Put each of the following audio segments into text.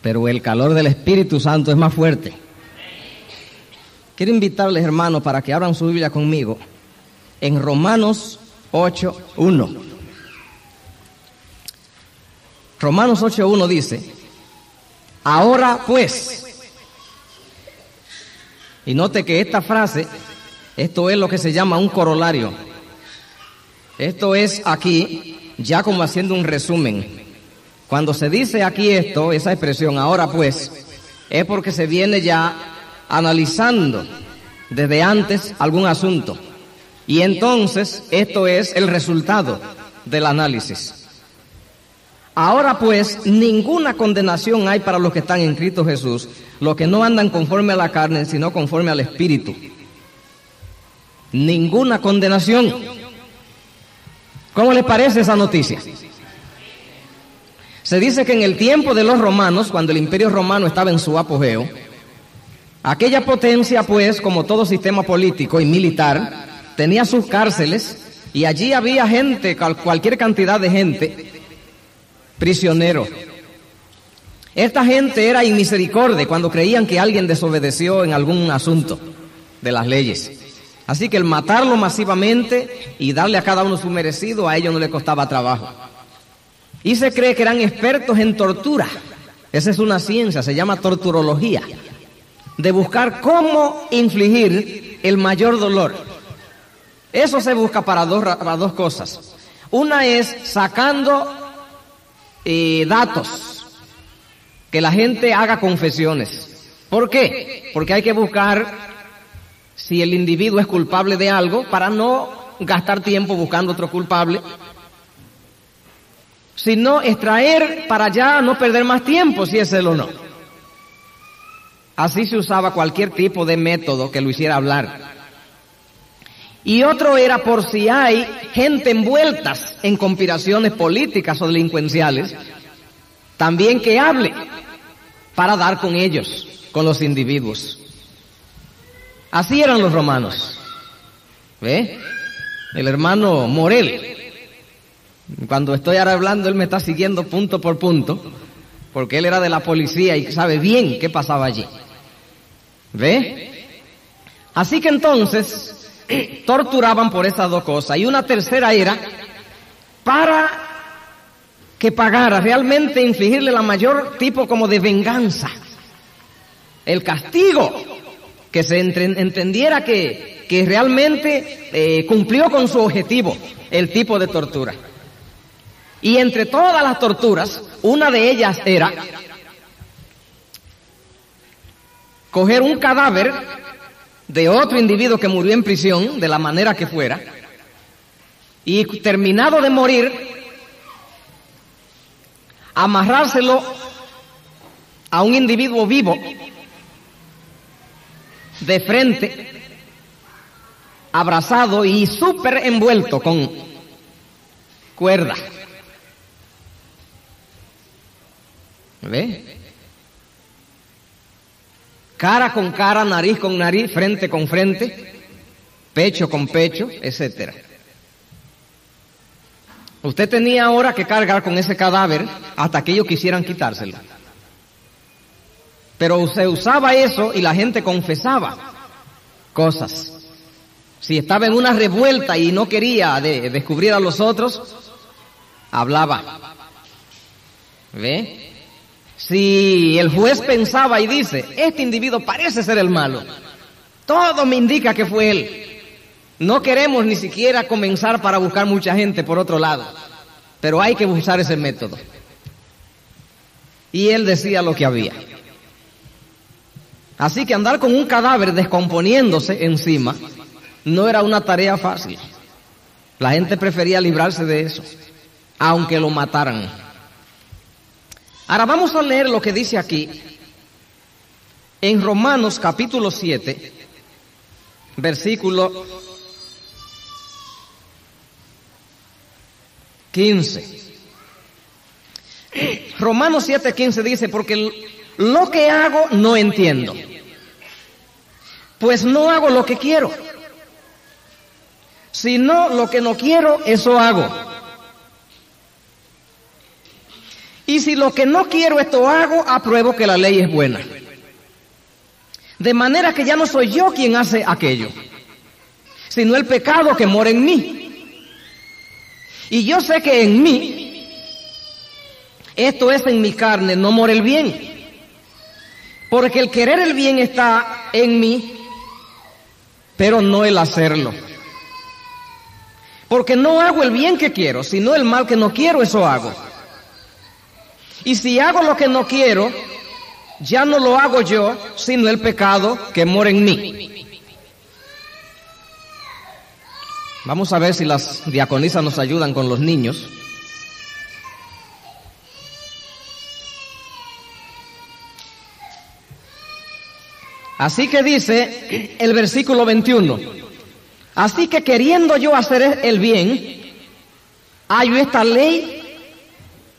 pero el calor del Espíritu Santo es más fuerte. Quiero invitarles, hermanos, para que abran su Biblia conmigo en Romanos 8:1. Romanos 8:1 dice: ahora pues. Y note que esta frase, esto es lo que se llama un corolario. Esto es aquí, ya como haciendo un resumen. Cuando se dice aquí esto, esa expresión, ahora pues, es porque se viene ya analizando desde antes algún asunto. Y entonces, esto es el resultado del análisis. Ahora pues, ninguna condenación hay para los que están en Cristo Jesús, los que no andan conforme a la carne, sino conforme al Espíritu. Ninguna condenación. ¿Cómo les parece esa noticia? Se dice que en el tiempo de los romanos, cuando el Imperio Romano estaba en su apogeo, aquella potencia, pues, como todo sistema político y militar, tenía sus cárceles y allí había gente, cualquier cantidad de gente, prisionero. Esta gente era inmisericordia cuando creían que alguien desobedeció en algún asunto de las leyes. Así que el matarlo masivamente y darle a cada uno su merecido, a ellos no les costaba trabajo. Y se cree que eran expertos en tortura. Esa es una ciencia, se llama torturología, de buscar cómo infligir el mayor dolor. Eso se busca para dos cosas. Una es sacando datos, que la gente haga confesiones. ¿Por qué? Porque hay que buscar si el individuo es culpable de algo para no gastar tiempo buscando otro culpable, sino extraer para ya no perder más tiempo si es él o no. Así se usaba cualquier tipo de método que lo hiciera hablar. Y otro era por si hay gente envueltas en conspiraciones políticas o delincuenciales, también que hable para dar con ellos, con los individuos. Así eran los romanos. ¿Ve? El hermano Morel, cuando estoy ahora hablando, él me está siguiendo punto por punto, porque él era de la policía y sabe bien qué pasaba allí. ¿Ve? Así que entonces torturaban por esas dos cosas. Y una tercera era para que pagara, realmente infligirle la mayor tipo como de venganza, el castigo, que se entendiera que realmente cumplió con su objetivo, el tipo de tortura. Y entre todas las torturas, una de ellas era coger un cadáver de otro individuo que murió en prisión, de la manera que fuera, y terminado de morir, amarrárselo a un individuo vivo, de frente, abrazado y súper envuelto con cuerda. ¿Ve? Cara con cara, nariz con nariz, frente con frente, pecho con pecho, etcétera. Usted tenía ahora que cargar con ese cadáver hasta que ellos quisieran quitárselo. Pero se usaba eso y la gente confesaba cosas. Si estaba en una revuelta y no quería descubrir a los otros, hablaba. ¿Ve? Si el juez pensaba y dice, este individuo parece ser el malo, todo me indica que fue él. No queremos ni siquiera comenzar para buscar mucha gente por otro lado, pero hay que usar ese método. Y él decía lo que había. Así que andar con un cadáver descomponiéndose encima no era una tarea fácil. La gente prefería librarse de eso, aunque lo mataran. Ahora vamos a leer lo que dice aquí en Romanos capítulo 7, versículo 15. Romanos 7:15 dice, porque lo que hago no entiendo, pues no hago lo que quiero, sino lo que no quiero, eso hago. Y si lo que no quiero esto hago, apruebo que la ley es buena. De manera que ya no soy yo quien hace aquello, sino el pecado que mora en mí. Y yo sé que en mí, esto es en mi carne, no mora el bien. Porque el querer el bien está en mí, pero no el hacerlo. Porque no hago el bien que quiero, sino el mal que no quiero, eso hago. Y si hago lo que no quiero, ya no lo hago yo, sino el pecado que mora en mí. Vamos a ver si las diaconisas nos ayudan con los niños. Así que dice el versículo 21, así que queriendo yo hacer el bien, hallo esta ley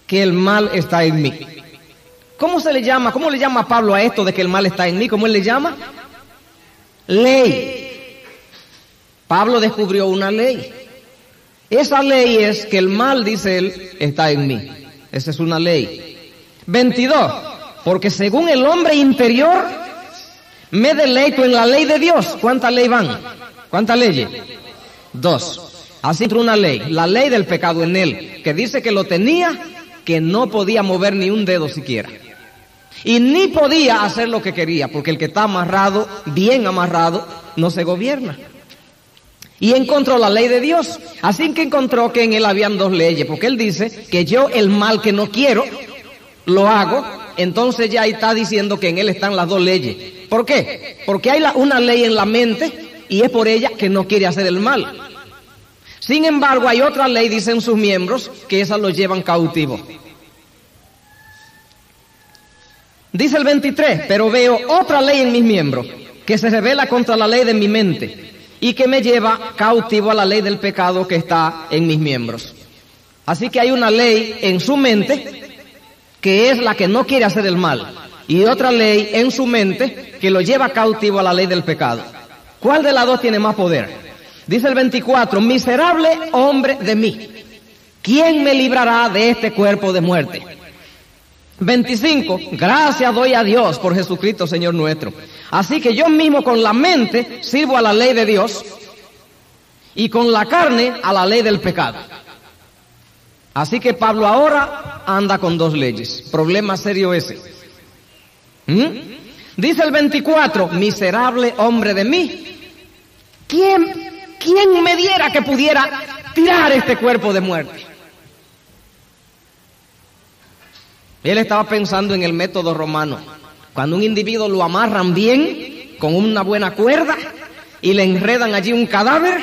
que el mal está en mí. ¿Cómo se le llama? ¿Cómo le llama Pablo a esto de que el mal está en mí? ¿Cómo él le llama? Ley. Pablo descubrió una ley. Esa ley es que el mal, dice él, está en mí. Esa es una ley. 22. Porque según el hombre interior, me deleito en la ley de Dios. ¿Cuántas leyes van? ¿Cuántas leyes? 2. Así entró una ley, la ley del pecado en él, que dice que lo tenía, que no podía mover ni un dedo siquiera. Y ni podía hacer lo que quería, porque el que está amarrado, bien amarrado, no se gobierna. Y encontró la ley de Dios. Así que encontró que en él habían 2 leyes, porque él dice que yo el mal que no quiero, lo hago. Entonces ya ahí está diciendo que en él están las 2 leyes. ¿Por qué? Porque hay una ley en la mente y es por ella que no quiere hacer el mal. Sin embargo, hay otra ley, dicen sus miembros, que esas los llevan cautivos. Dice el 23, pero veo otra ley en mis miembros, que se revela contra la ley de mi mente, y que me lleva cautivo a la ley del pecado que está en mis miembros. Así que hay una ley en su mente, que es la que no quiere hacer el mal, y otra ley en su mente, que lo lleva cautivo a la ley del pecado. ¿Cuál de las 2 tiene más poder? Dice el 24, miserable hombre de mí, ¿quién me librará de este cuerpo de muerte? 25, gracias doy a Dios por Jesucristo Señor nuestro. Así que yo mismo con la mente sirvo a la ley de Dios y con la carne a la ley del pecado. Así que Pablo ahora anda con 2 leyes. Problema serio ese. Dice el 24, miserable hombre de mí, ¿quién me diera que pudiera tirar este cuerpo de muerte? Él estaba pensando en el método romano. Cuando un individuo lo amarran bien, con una buena cuerda, y le enredan allí un cadáver,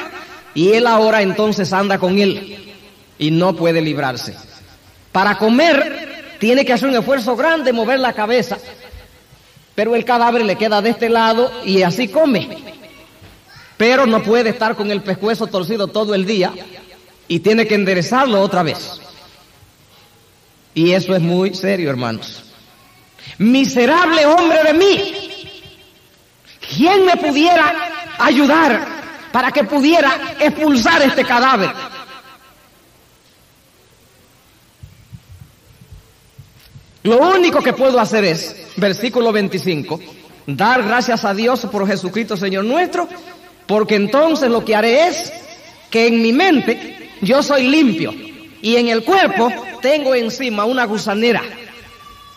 y él ahora entonces anda con él, y no puede librarse. Para comer, tiene que hacer un esfuerzo grande, mover la cabeza, pero el cadáver le queda de este lado, y así come. Pero no puede estar con el pescuezo torcido todo el día, y tiene que enderezarlo otra vez. Y eso es muy serio, hermanos. Miserable hombre de mí, ¿quién me pudiera ayudar para que pudiera expulsar este cadáver? Lo único que puedo hacer es, versículo 25, dar gracias a Dios por Jesucristo Señor nuestro, porque entonces lo que haré es que en mi mente yo soy limpio y en el cuerpo tengo encima una gusanera.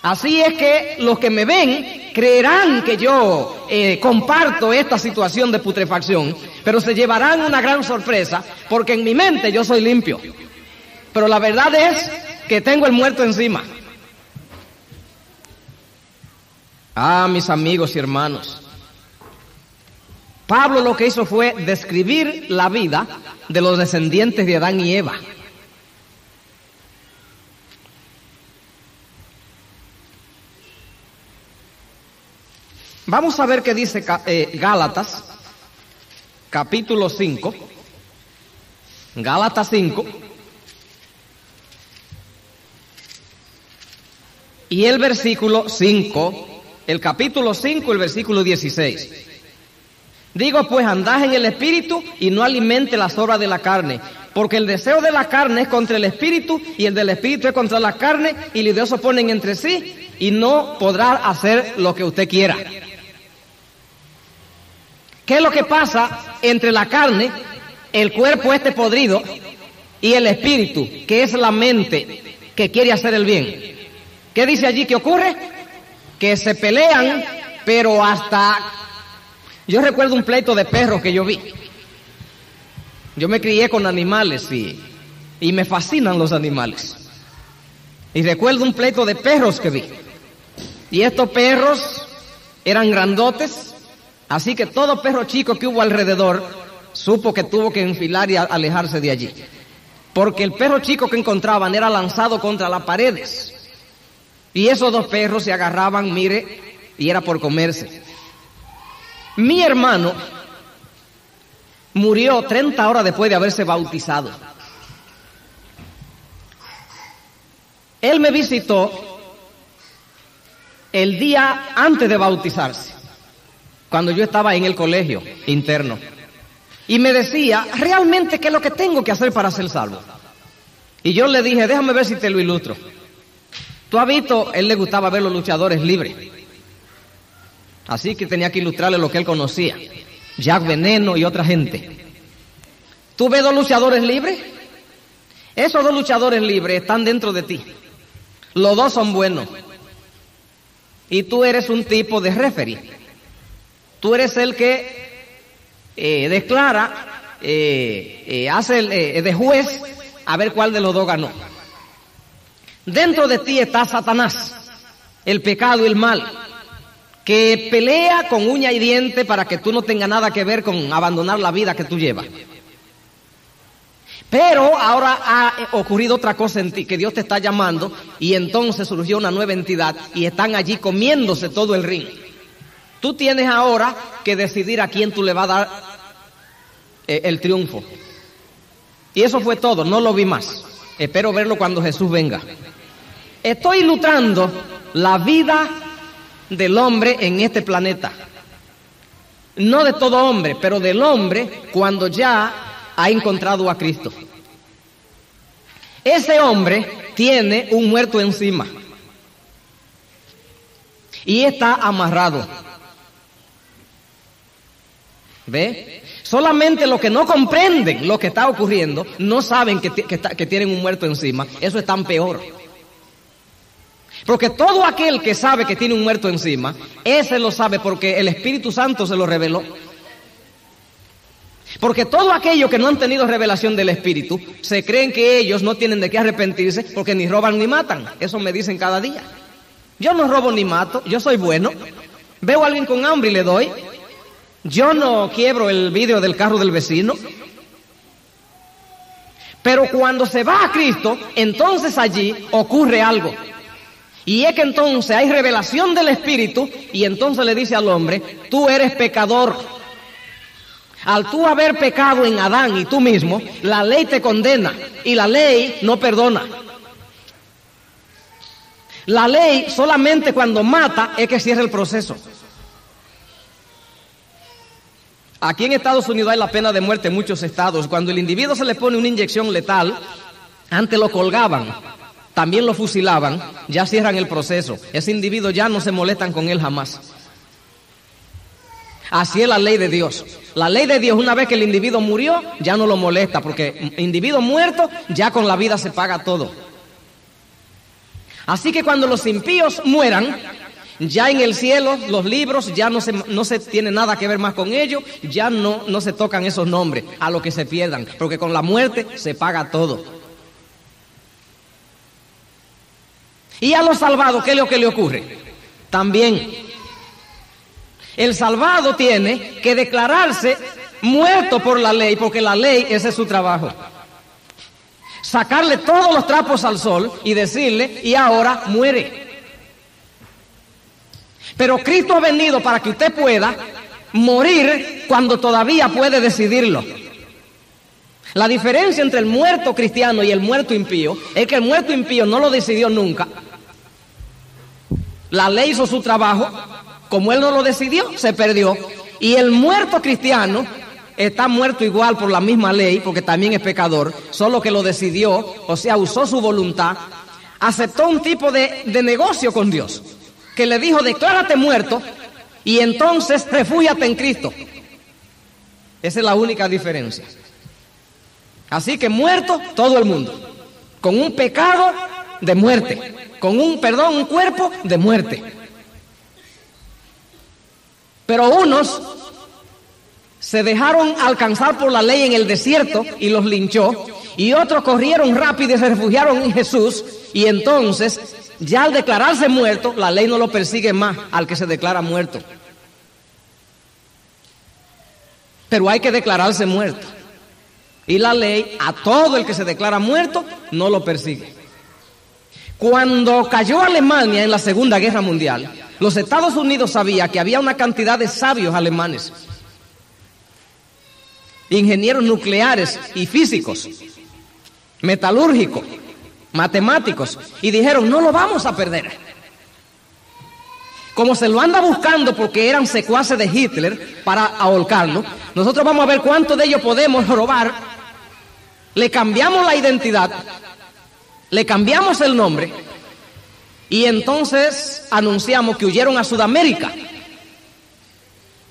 Así es que los que me ven creerán que yo comparto esta situación de putrefacción, pero se llevarán una gran sorpresa, porque en mi mente yo soy limpio. Pero la verdad es que tengo el muerto encima. Ah, mis amigos y hermanos, Pablo lo que hizo fue describir la vida de los descendientes de Adán y Eva. Vamos a ver qué dice Gálatas, capítulo 5, Gálatas 5, y el versículo 5, el capítulo 5, el versículo 16. Digo pues, andad en el Espíritu y no alimente las obras de la carne, porque el deseo de la carne es contra el espíritu y el del espíritu es contra la carne, y los dos se oponen entre sí y no podrá hacer lo que usted quiera. ¿Qué es lo que pasa entre la carne, el cuerpo este podrido, y el espíritu, que es la mente que quiere hacer el bien? ¿Qué dice allí que ocurre? Que se pelean, pero hasta... Yo recuerdo un pleito de perros que yo vi. Yo me crié con animales y me fascinan los animales. Y recuerdo un pleito de perros que vi. Y estos perros eran grandotes, así que todo perro chico que hubo alrededor supo que tuvo que enfilar y alejarse de allí. Porque el perro chico que encontraban era lanzado contra las paredes. Y esos dos perros se agarraban, mire, y era por comerse. Mi hermano murió 30 horas después de haberse bautizado. Él me visitó el día antes de bautizarse, cuando yo estaba en el colegio interno. Y me decía, realmente, ¿qué es lo que tengo que hacer para ser salvo? Y yo le dije, déjame ver si te lo ilustro. Tú has visto, él le gustaba ver los luchadores libres. Así que tenía que ilustrarle lo que él conocía. Jack Veneno y otra gente. ¿Tú ves dos luchadores libres? Esos dos luchadores libres están dentro de ti. Los dos son buenos. Y tú eres un tipo de referee. Tú eres el que declara, hace de juez a ver cuál de los dos ganó. Dentro de ti está Satanás, el pecado y el mal, que pelea con uña y diente para que tú no tengas nada que ver con abandonar la vida que tú llevas. Pero ahora ha ocurrido otra cosa en ti, que Dios te está llamando, y entonces surgió una nueva entidad y están allí comiéndose todo el ring. Tú tienes ahora que decidir a quién tú le vas a dar el triunfo. Y eso fue todo, no lo vi más. Espero verlo cuando Jesús venga. Estoy ilustrando la vida del hombre en este planeta. No de todo hombre, pero del hombre cuando ya ha encontrado a Cristo. Ese hombre tiene un muerto encima y está amarrado. ¿Ve? Solamente los que no comprenden lo que está ocurriendo no saben que tienen un muerto encima. Eso es tan peor. Porque todo aquel que sabe que tiene un muerto encima, ese lo sabe porque el Espíritu Santo se lo reveló. Porque todo aquellos que no han tenido revelación del Espíritu, se creen que ellos no tienen de qué arrepentirse porque ni roban ni matan. Eso me dicen cada día. Yo no robo ni mato, yo soy bueno. Veo a alguien con hambre y le doy. Yo no quiebro el vidrio del carro del vecino. Pero cuando se va a Cristo, entonces allí ocurre algo. Y es que entonces hay revelación del Espíritu y entonces le dice al hombre, tú eres pecador. Al tú haber pecado en Adán y tú mismo, la ley te condena y la ley no perdona. La ley solamente cuando mata es que cierra el proceso. Aquí en Estados Unidos hay la pena de muerte en muchos estados. Cuando el individuo se le pone una inyección letal, antes lo colgaban, también lo fusilaban, ya cierran el proceso. Ese individuo ya no se molestan con él jamás. Así es la ley de Dios. La ley de Dios, una vez que el individuo murió, ya no lo molesta, porque individuo muerto, ya con la vida se paga todo. Así que cuando los impíos mueran, ya en el cielo, los libros, ya no se tiene nada que ver más con ellos, ya no se tocan esos nombres, a lo que se pierdan, porque con la muerte se paga todo. Y a los salvados, ¿qué es lo que le ocurre? También, el salvado tiene que declararse muerto por la ley, porque la ley, ese es su trabajo. Sacarle todos los trapos al sol y decirle, y ahora muere. Pero Cristo ha venido para que usted pueda morir cuando todavía puede decidirlo. La diferencia entre el muerto cristiano y el muerto impío es que el muerto impío no lo decidió nunca. La ley hizo su trabajo, como él no lo decidió, se perdió. Y el muerto cristiano está muerto igual por la misma ley, porque también es pecador, solo que lo decidió, o sea, usó su voluntad, aceptó un tipo de negocio con Dios, que le dijo, declárate muerto, y entonces refúgiate en Cristo. Esa es la única diferencia. Así que muerto todo el mundo, con un pecado de muerte, con un cuerpo de muerte. Pero unos se dejaron alcanzar por la ley en el desierto y los linchó, y otros corrieron rápido y se refugiaron en Jesús, y entonces, ya al declararse muerto, la ley no lo persigue más al que se declara muerto. Pero hay que declararse muerto. Y la ley, a todo el que se declara muerto, no lo persigue. Cuando cayó Alemania en la Segunda Guerra Mundial, los Estados Unidos sabían que había una cantidad de sabios alemanes, ingenieros nucleares y físicos, metalúrgicos, matemáticos, y dijeron, no lo vamos a perder. Como se lo anda buscando porque eran secuaces de Hitler para ahorcarlo, nosotros vamos a ver cuántos de ellos podemos robar. Le cambiamos la identidad, le cambiamos el nombre, y entonces anunciamos que huyeron a Sudamérica,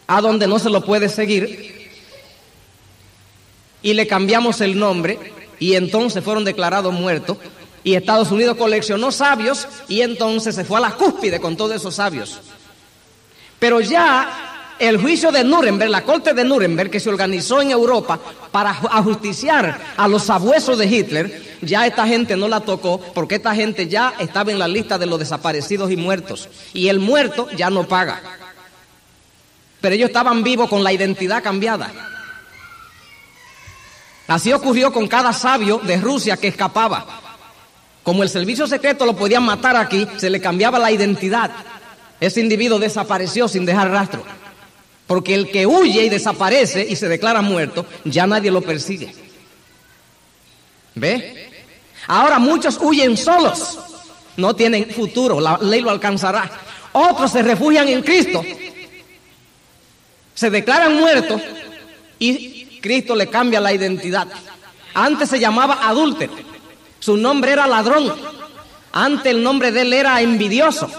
a donde no se lo puede seguir, y le cambiamos el nombre, y entonces fueron declarados muertos, y Estados Unidos coleccionó sabios, y entonces se fue a la cúspide con todos esos sabios. Pero ya el juicio de Nuremberg, la corte de Nuremberg, que se organizó en Europa para ajusticiar a los sabuesos de Hitler, ya esta gente no la tocó, porque esta gente ya estaba en la lista de los desaparecidos y muertos, y el muerto ya no paga. Pero ellos estaban vivos con la identidad cambiada. Así ocurrió con cada sabio de Rusia que escapaba. Como el servicio secreto lo podían matar aquí, se le cambiaba la identidad. Ese individuo desapareció sin dejar rastro. Porque el que huye y desaparece y se declara muerto, ya nadie lo persigue. ¿Ve? Ahora muchos huyen solos. No tienen futuro, la ley lo alcanzará. Otros se refugian en Cristo. Se declaran muertos y Cristo le cambia la identidad. Antes se llamaba adúltero. Su nombre era ladrón. Antes el nombre de él era envidioso.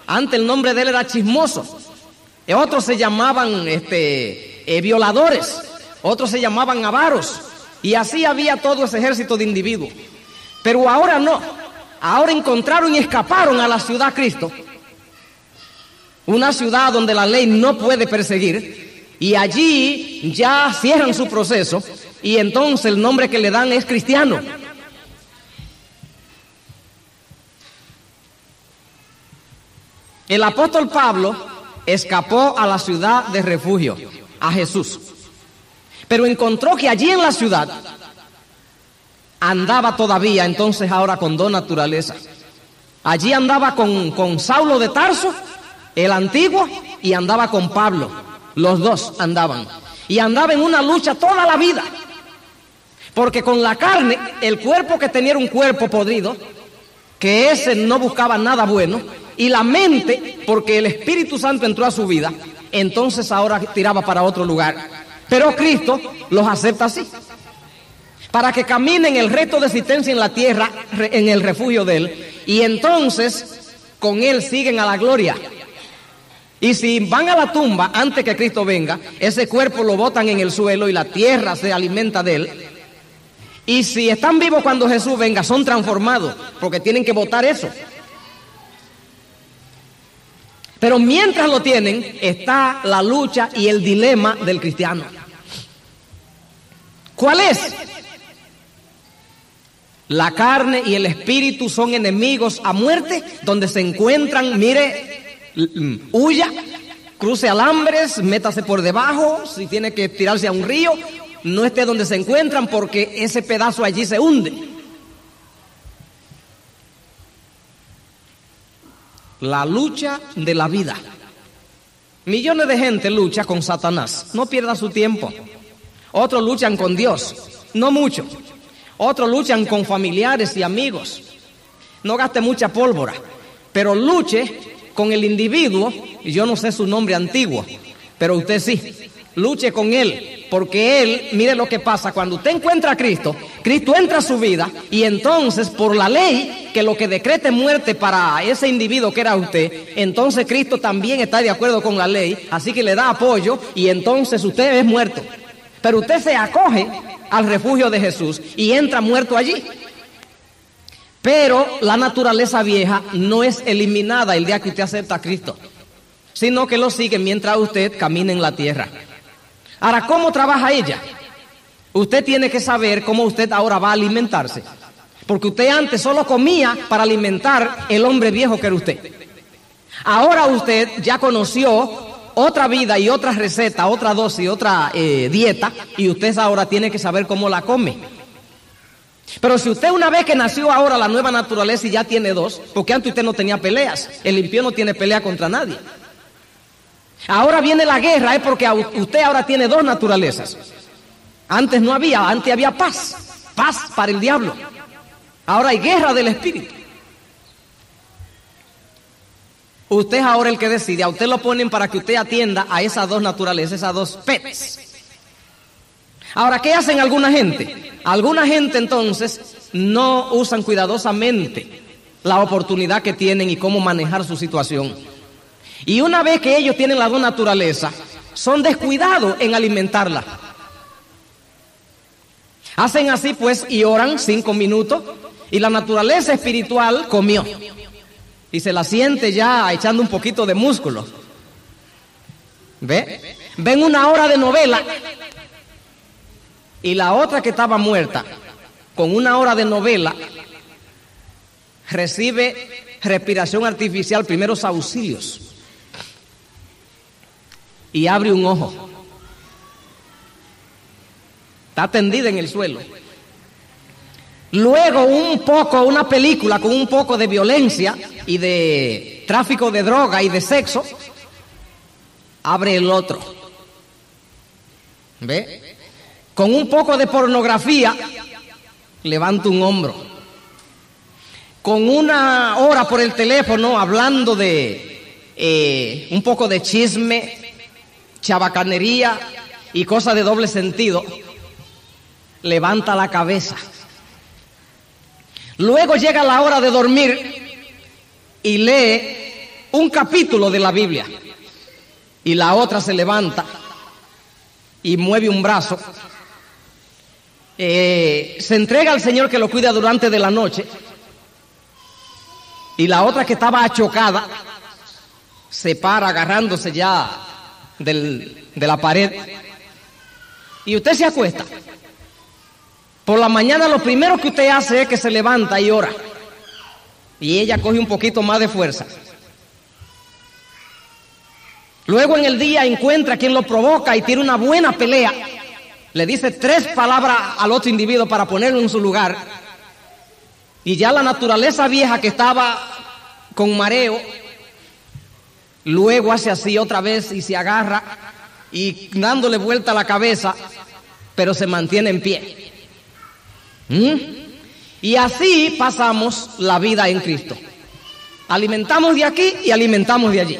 Antes el nombre de él era chismoso. Otros se llamaban violadores. Otros se llamaban avaros. Y así había todo ese ejército de individuos. Pero ahora no. Ahora encontraron y escaparon a la ciudad Cristo. Una ciudad donde la ley no puede perseguir. Y allí ya cierran su proceso. Y entonces el nombre que le dan es cristiano. El apóstol Pablo escapó a la ciudad de refugio, a Jesús. Pero encontró que allí en la ciudad andaba todavía entonces ahora con dos naturalezas. Allí andaba con Saulo de Tarso, el antiguo, y andaba con Pablo. Los dos andaban. Y andaba en una lucha toda la vida. Porque con la carne, el cuerpo que tenía era un cuerpo podrido, que ese no buscaba nada bueno, y la mente, porque el Espíritu Santo entró a su vida, entonces ahora tiraba para otro lugar. Pero Cristo los acepta así, para que caminen el resto de existencia en la tierra, en el refugio de Él, y entonces con Él siguen a la gloria. Y si van a la tumba antes que Cristo venga, ese cuerpo lo botan en el suelo y la tierra se alimenta de él. Y si están vivos cuando Jesús venga, son transformados, porque tienen que botar eso. Pero mientras lo tienen, está la lucha y el dilema del cristiano. ¿Cuál es? La carne y el espíritu son enemigos a muerte, donde se encuentran, mire, huya, cruce alambres, métase por debajo, si tiene que tirarse a un río, no esté donde se encuentran porque ese pedazo allí se hunde. La lucha de la vida. Millones de gente lucha con Satanás, no pierda su tiempo. Otros luchan con Dios, no mucho. Otros luchan con familiares y amigos. No gaste mucha pólvora, pero luche con el individuo, y yo no sé su nombre antiguo, pero usted sí. Luche con Él, porque Él, mire lo que pasa, cuando usted encuentra a Cristo, Cristo entra a su vida y entonces por la ley, que lo que decrete muerte para ese individuo que era usted, entonces Cristo también está de acuerdo con la ley, así que le da apoyo y entonces usted es muerto. Pero usted se acoge al refugio de Jesús y entra muerto allí. Pero la naturaleza vieja no es eliminada el día que usted acepta a Cristo, sino que lo sigue mientras usted camina en la tierra. Ahora, ¿cómo trabaja ella? Usted tiene que saber cómo usted ahora va a alimentarse. Porque usted antes solo comía para alimentar el hombre viejo que era usted. Ahora usted ya conoció otra vida y otra receta, otra dosis, otra dieta, y usted ahora tiene que saber cómo la come. Pero si usted una vez que nació ahora la nueva naturaleza y ya tiene dos, porque antes usted no tenía peleas, el impío no tiene pelea contra nadie. Ahora viene la guerra, es porque usted ahora tiene dos naturalezas. Antes no había, antes había paz, paz para el diablo. Ahora hay guerra del espíritu. Usted es ahora el que decide, a usted lo ponen para que usted atienda a esas dos naturalezas, esas dos pets. Ahora, ¿qué hacen alguna gente? Alguna gente entonces no usan cuidadosamente la oportunidad que tienen y cómo manejar su situación. Y una vez que ellos tienen las dos naturalezas, son descuidados en alimentarla. Hacen así pues y oran 5 minutos y la naturaleza espiritual comió. Y se la siente ya echando un poquito de músculo. ¿Ve? Ven una hora de novela y la otra que estaba muerta, con una hora de novela, recibe respiración artificial, primeros auxilios. Y abre un ojo. Está tendida en el suelo. Luego una película con un poco de violencia y de tráfico de droga y de sexo, abre el otro. ¿Ve? Con un poco de pornografía, levanta un hombro. Con una hora por el teléfono hablando de un poco de chisme, chabacanería y cosas de doble sentido, levanta la cabeza. Luego llega la hora de dormir y lee un capítulo de la Biblia. Y la otra se levanta y mueve un brazo. Se entrega al Señor que lo cuida durante de la noche. Y la otra que estaba achocada se para agarrándose ya de la pared. Y usted se acuesta. Por la mañana lo primero que usted hace es que se levanta y ora. Y ella coge un poquito más de fuerza. Luego en el día encuentra a quien lo provoca y tiene una buena pelea. Le dice 3 palabras al otro individuo para ponerlo en su lugar. Y ya la naturaleza vieja que estaba con mareo, luego hace así otra vez y se agarra y dándole vuelta a la cabeza, pero se mantiene en pie. Y así pasamos la vida en Cristo. Alimentamos de aquí y alimentamos de allí.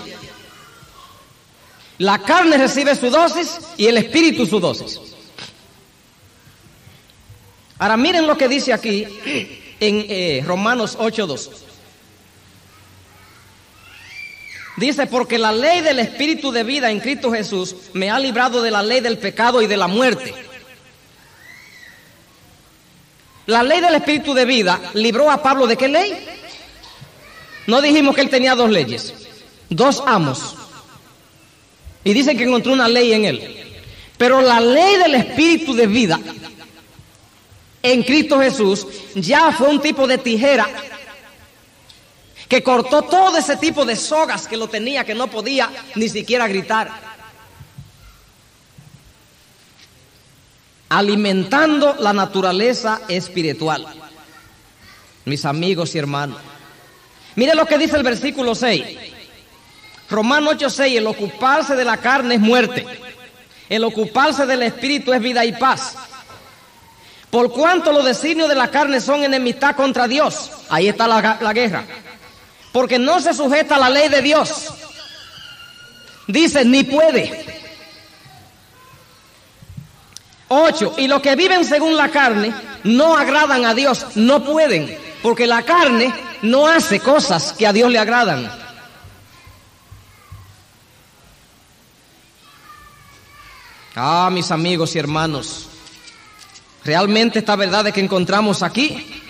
La carne recibe su dosis y el espíritu su dosis. Ahora miren lo que dice aquí en Romanos 8:2. Dice, porque la ley del espíritu de vida en Cristo Jesús me ha librado de la ley del pecado y de la muerte. La ley del espíritu de vida libró a Pablo ¿de qué ley? No dijimos que él tenía 2 leyes, 2 amos. Y dicen que encontró una ley en él. Pero la ley del espíritu de vida en Cristo Jesús ya fue un tipo de tijera que cortó todo ese tipo de sogas que lo tenía, que no podía ni siquiera gritar. Alimentando la naturaleza espiritual. Mis amigos y hermanos, mire lo que dice el versículo 6. Romanos 8:6, el ocuparse de la carne es muerte, el ocuparse del espíritu es vida y paz. Por cuanto los designios de la carne son enemistad contra Dios, ahí está la guerra, porque no se sujeta a la ley de Dios. Dice, ni puede. 8. Y los que viven según la carne no agradan a Dios, no pueden, porque la carne no hace cosas que a Dios le agradan. Mis amigos y hermanos, realmente esta verdad de que encontramos aquí,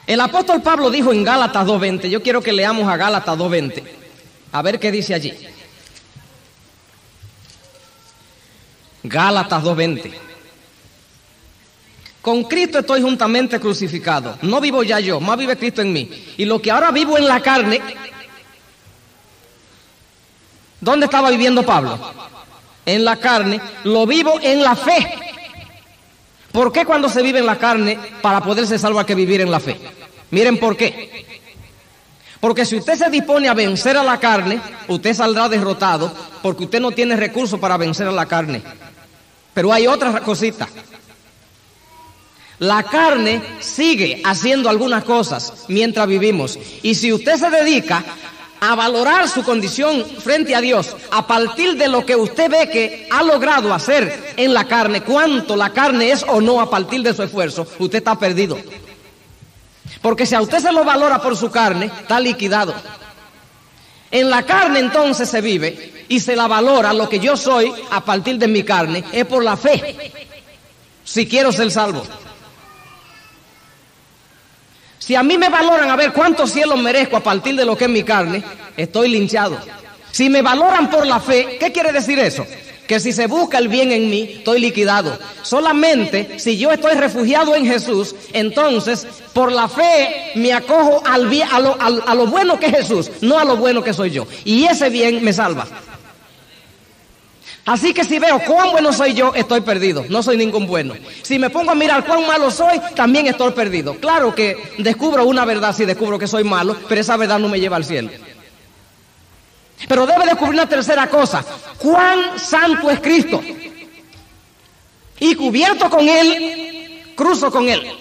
el apóstol Pablo dijo en Gálatas 2:20, yo quiero que leamos a Gálatas 2:20, a ver qué dice allí. Gálatas 2:20. Con Cristo estoy juntamente crucificado, no vivo ya yo, más vive Cristo en mí. Y lo que ahora vivo en la carne, ¿dónde estaba viviendo Pablo? En la carne, lo vivo en la fe. ¿Por qué cuando se vive en la carne, para poderse salvar, hay que vivir en la fe? Miren por qué. Porque si usted se dispone a vencer a la carne, usted saldrá derrotado, porque usted no tiene recursos para vencer a la carne. Pero hay otra cosita. La carne sigue haciendo algunas cosas mientras vivimos. Y si usted se dedica a valorar su condición frente a Dios a partir de lo que usted ve que ha logrado hacer en la carne, cuánto la carne es o no a partir de su esfuerzo, usted está perdido. Porque si a usted se lo valora por su carne, está liquidado. En la carne entonces se vive y se la valora lo que yo soy a partir de mi carne, es por la fe, si quiero ser salvo. Si a mí me valoran a ver cuántos cielos merezco a partir de lo que es mi carne, estoy linchado. Si me valoran por la fe, ¿qué quiere decir eso? Que si se busca el bien en mí, estoy liquidado. Solamente si yo estoy refugiado en Jesús, entonces por la fe me acojo al bien, a lo bueno que es Jesús, no a lo bueno que soy yo. Y ese bien me salva. Así que si veo cuán bueno soy yo, estoy perdido, no soy ningún bueno. Si me pongo a mirar cuán malo soy, también estoy perdido. Claro que descubro una verdad si descubro que soy malo, pero esa verdad no me lleva al cielo. Pero debe descubrir una tercera cosa: cuán santo es Cristo. Y cubierto con Él, cruzo con Él.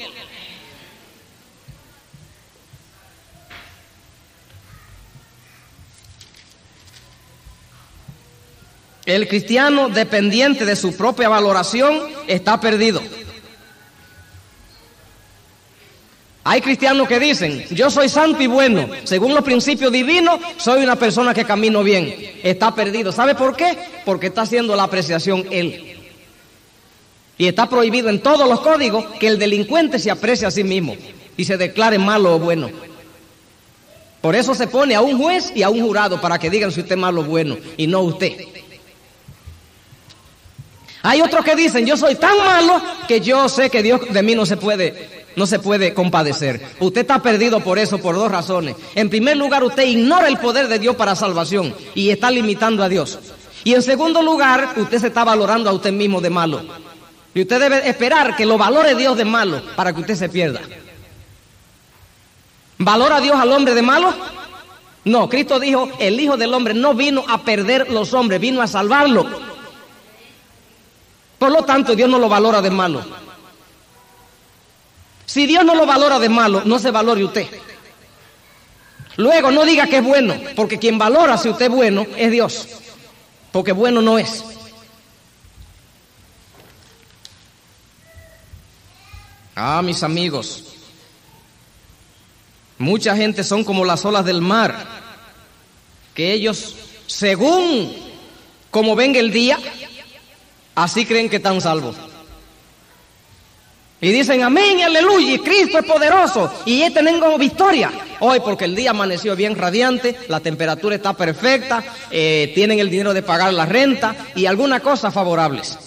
El cristiano dependiente de su propia valoración está perdido. Hay cristianos que dicen, yo soy santo y bueno, según los principios divinos, soy una persona que camino bien. Está perdido. ¿Sabe por qué? Porque está haciendo la apreciación él. Y está prohibido en todos los códigos que el delincuente se aprecie a sí mismo y se declare malo o bueno. Por eso se pone a un juez y a un jurado para que digan si usted es malo o bueno y no usted. Hay otros que dicen, yo soy tan malo que yo sé que Dios de mí no se puede compadecer. Usted está perdido por eso, por dos razones. En primer lugar, usted ignora el poder de Dios para salvación y está limitando a Dios. Y en segundo lugar, usted se está valorando a usted mismo de malo. Y usted debe esperar que lo valore Dios de malo para que usted se pierda. ¿Valora Dios al hombre de malo? No, Cristo dijo, el Hijo del Hombre no vino a perder los hombres, vino a salvarlo. Por lo tanto, Dios no lo valora de malo. Si Dios no lo valora de malo, no se valore usted. Luego, no diga que es bueno, porque quien valora si usted es bueno es Dios, porque bueno no es. Mis amigos, mucha gente son como las olas del mar, que ellos, según como venga el día, así creen que están salvos. Y dicen amén, aleluya, y Cristo es poderoso, y tenemos victoria. Hoy porque el día amaneció bien radiante, la temperatura está perfecta, tienen el dinero de pagar la renta y algunas cosas favorables.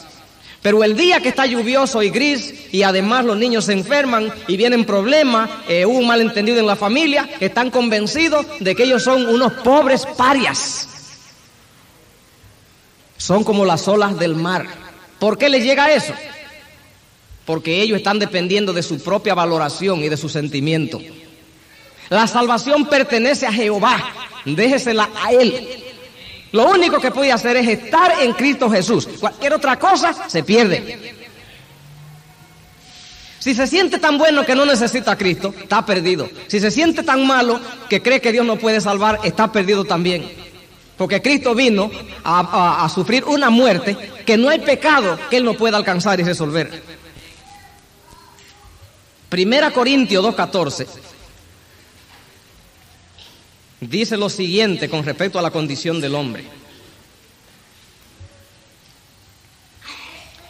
Pero el día que está lluvioso y gris, y además los niños se enferman y vienen problemas, hubo un malentendido en la familia, están convencidos de que ellos son unos pobres parias. Son como las olas del mar. ¿Por qué les llega eso? Porque ellos están dependiendo de su propia valoración y de su sentimiento. La salvación pertenece a Jehová, déjesela a Él. Lo único que puede hacer es estar en Cristo Jesús. Cualquier otra cosa se pierde. Si se siente tan bueno que no necesita a Cristo, está perdido. Si se siente tan malo que cree que Dios no puede salvar, está perdido también. Porque Cristo vino a sufrir una muerte que no hay pecado que Él no pueda alcanzar y resolver. 1 Corintios 2:14 dice lo siguiente con respecto a la condición del hombre.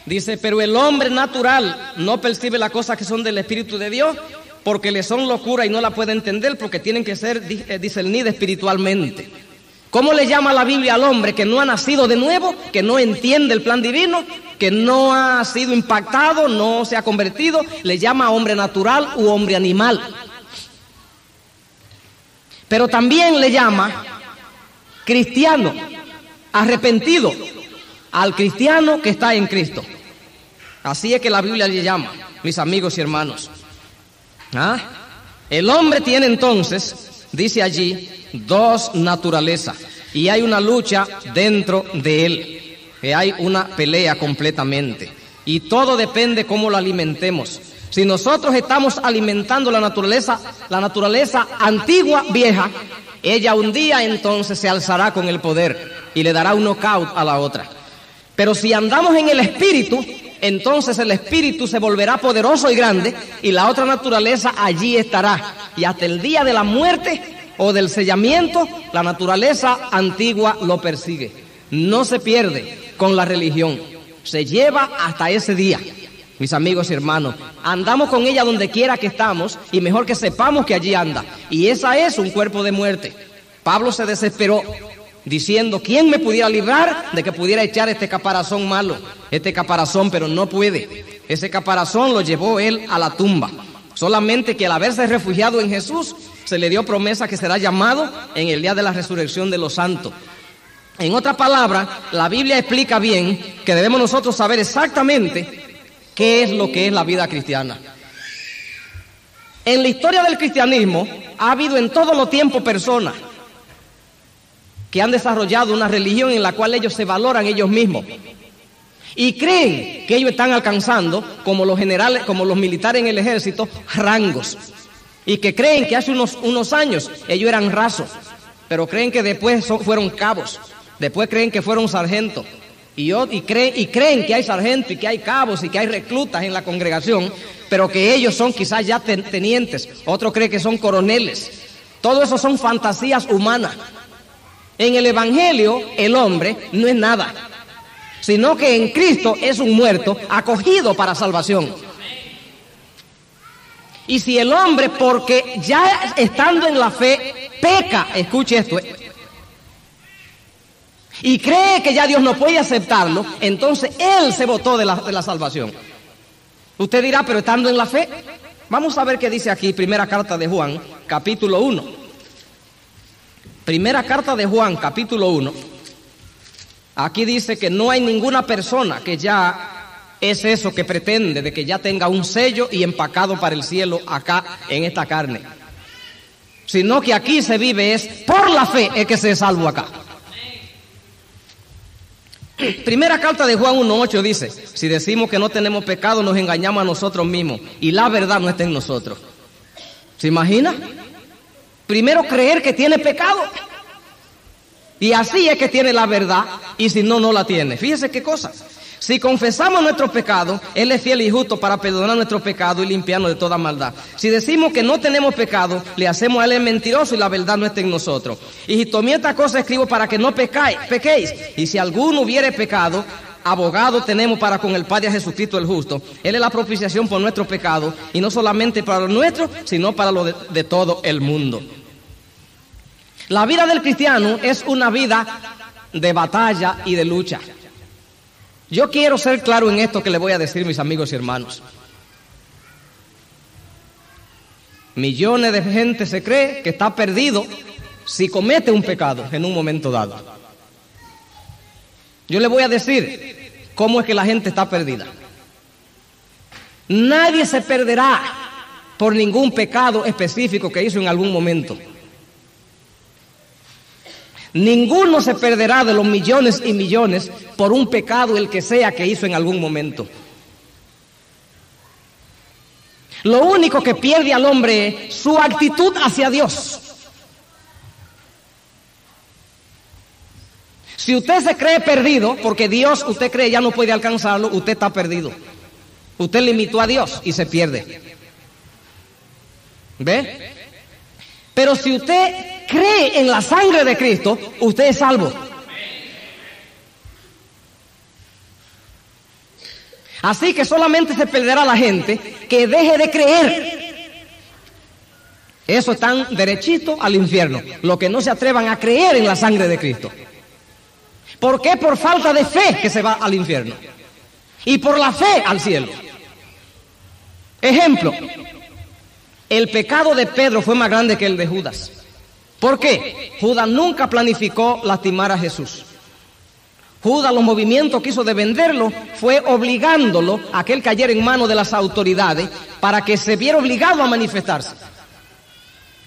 Dice, pero el hombre natural no percibe las cosas que son del Espíritu de Dios, porque le son locura y no la puede entender, porque tienen que ser discernidas espiritualmente. ¿Cómo le llama la Biblia al hombre que no ha nacido de nuevo, que no entiende el plan divino, que no ha sido impactado, no se ha convertido? Le llama hombre natural u hombre animal. Pero también le llama cristiano, arrepentido, al cristiano que está en Cristo. Así es que la Biblia le llama, mis amigos y hermanos. El hombre tiene entonces, dice allí, dos naturalezas, y hay una lucha dentro de él, que hay una pelea completamente, y todo depende cómo lo alimentemos. Si nosotros estamos alimentando la naturaleza antigua, vieja, ella un día entonces se alzará con el poder y le dará un knockout a la otra. Pero si andamos en el Espíritu, entonces el Espíritu se volverá poderoso y grande y la otra naturaleza allí estará. Y hasta el día de la muerte o del sellamiento, la naturaleza antigua lo persigue. No se pierde con la religión, se lleva hasta ese día. Mis amigos y hermanos, andamos con ella donde quiera que estamos y mejor que sepamos que allí anda. Y esa es un cuerpo de muerte. Pablo se desesperó diciendo, ¿quién me pudiera librar de que pudiera echar este caparazón malo? Este caparazón, pero no puede. Ese caparazón lo llevó él a la tumba. Solamente que al haberse refugiado en Jesús, se le dio promesa que será llamado en el día de la resurrección de los santos. En otras palabras, la Biblia explica bien que debemos nosotros saber exactamente qué es lo que es la vida cristiana. En la historia del cristianismo ha habido en todos los tiempos personas que han desarrollado una religión en la cual ellos se valoran ellos mismos y creen que ellos están alcanzando, como los generales, como los militares en el ejército, rangos, y que creen que hace unos años ellos eran rasos, pero creen que después fueron cabos, después creen que fueron sargentos, y creen que hay sargentos y que hay cabos y que hay reclutas en la congregación, pero que ellos son quizás ya tenientes, otros creen que son coroneles. Todo eso son fantasías humanas. En el Evangelio, el hombre no es nada, sino que en Cristo es un muerto acogido para salvación. Y si el hombre, porque ya estando en la fe, peca, escuche esto, y cree que ya Dios no puede aceptarlo, entonces él se botó de la salvación. Usted dirá, pero estando en la fe, vamos a ver qué dice aquí, primera carta de Juan, capítulo 1. Primera carta de Juan, capítulo 1. Aquí dice que no hay ninguna persona que ya es eso que pretende, de que ya tenga un sello y empacado para el cielo acá en esta carne. Sino que aquí se vive es por la fe es que se es salvo acá. Primera carta de Juan 1:8 dice, si decimos que no tenemos pecado, nos engañamos a nosotros mismos y la verdad no está en nosotros. ¿Se imagina? Primero creer que tiene pecado. Y así es que tiene la verdad, y si no, no la tiene. Fíjese qué cosa. Si confesamos nuestros pecados, Él es fiel y justo para perdonar nuestros pecados y limpiarnos de toda maldad. Si decimos que no tenemos pecado, le hacemos a Él mentiroso y la verdad no está en nosotros. Y si esta cosa escribo para que no pequéis. Y si alguno hubiere pecado, abogado tenemos para con el Padre, Jesucristo el justo. Él es la propiciación por nuestros pecados, y no solamente para los nuestros, sino para los de todo el mundo. La vida del cristiano es una vida de batalla y de lucha. Yo quiero ser claro en esto que le voy a decir, mis amigos y hermanos. Millones de gente se cree que está perdido si comete un pecado en un momento dado. Yo le voy a decir cómo es que la gente está perdida. Nadie se perderá por ningún pecado específico que hizo en algún momento. Ninguno se perderá de los millones y millones por un pecado, el que sea, que hizo en algún momento. Lo único que pierde al hombre es su actitud hacia Dios. Si usted se cree perdido, porque Dios usted cree ya no puede alcanzarlo, usted está perdido. Usted limitó a Dios y se pierde. ¿Ve? Pero si usted cree en la sangre de Cristo, usted es salvo. Así que solamente se perderá la gente que deje de creer. Eso están derechito al infierno. Los que no se atrevan a creer en la sangre de Cristo. ¿Por qué? Por falta de fe que se va al infierno. Y por la fe al cielo. Ejemplo. El pecado de Pedro fue más grande que el de Judas. ¿Por qué? Judas nunca planificó lastimar a Jesús. Judas, los movimientos que hizo de venderlo fue obligándolo a que él cayera en manos de las autoridades para que se viera obligado a manifestarse.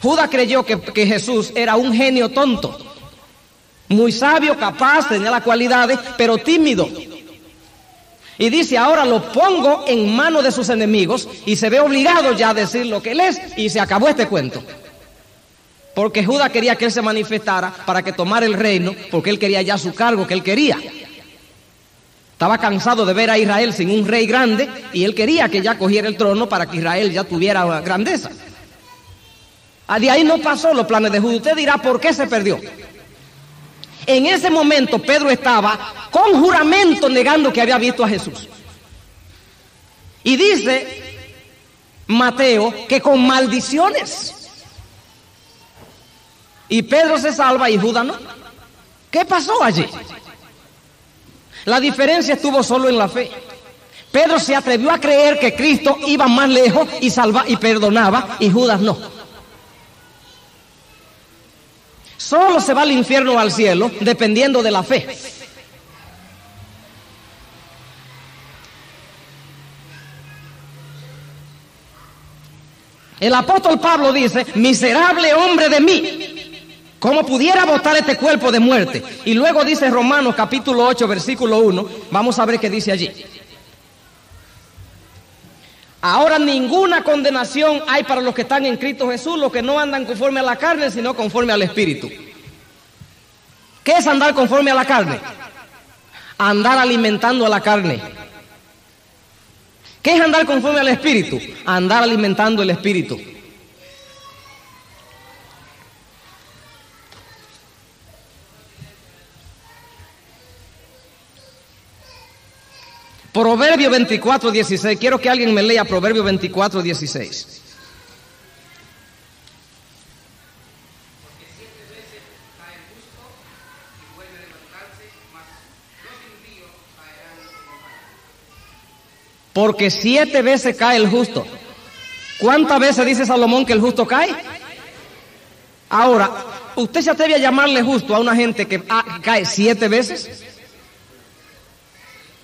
Judas creyó que Jesús era un genio tonto, muy sabio, capaz, tenía las cualidades, pero tímido. Y dice, ahora lo pongo en manos de sus enemigos y se ve obligado ya a decir lo que él es y se acabó este cuento. Porque Judas quería que él se manifestara para que tomara el reino, porque él quería ya su cargo que él quería. Estaba cansado de ver a Israel sin un rey grande y él quería que ya cogiera el trono para que Israel ya tuviera grandeza. De ahí no pasó los planes de Judas. Usted dirá, ¿por qué se perdió? En ese momento Pedro estaba con juramento negando que había visto a Jesús. Y dice Mateo que con maldiciones. Y Pedro se salva y Judas no. ¿Qué pasó allí? La diferencia estuvo solo en la fe. Pedro se atrevió a creer que Cristo iba más lejos y salvaba y perdonaba, y Judas no. Solo se va al infierno o al cielo dependiendo de la fe. El apóstol Pablo dice, miserable hombre de mí, ¿cómo pudiera botar este cuerpo de muerte? Y luego dice Romanos capítulo 8, versículo 1, vamos a ver qué dice allí. Ahora ninguna condenación hay para los que están en Cristo Jesús, los que no andan conforme a la carne, sino conforme al Espíritu. ¿Qué es andar conforme a la carne? Andar alimentando a la carne. ¿Qué es andar conforme al Espíritu? Andar alimentando el Espíritu. Proverbio 24, 16. Quiero que alguien me lea Proverbio 24, 16. Porque 7 veces cae el justo. ¿Cuántas veces dice Salomón que el justo cae? Ahora, ¿usted se atreve a llamarle justo a una gente que cae 7 veces?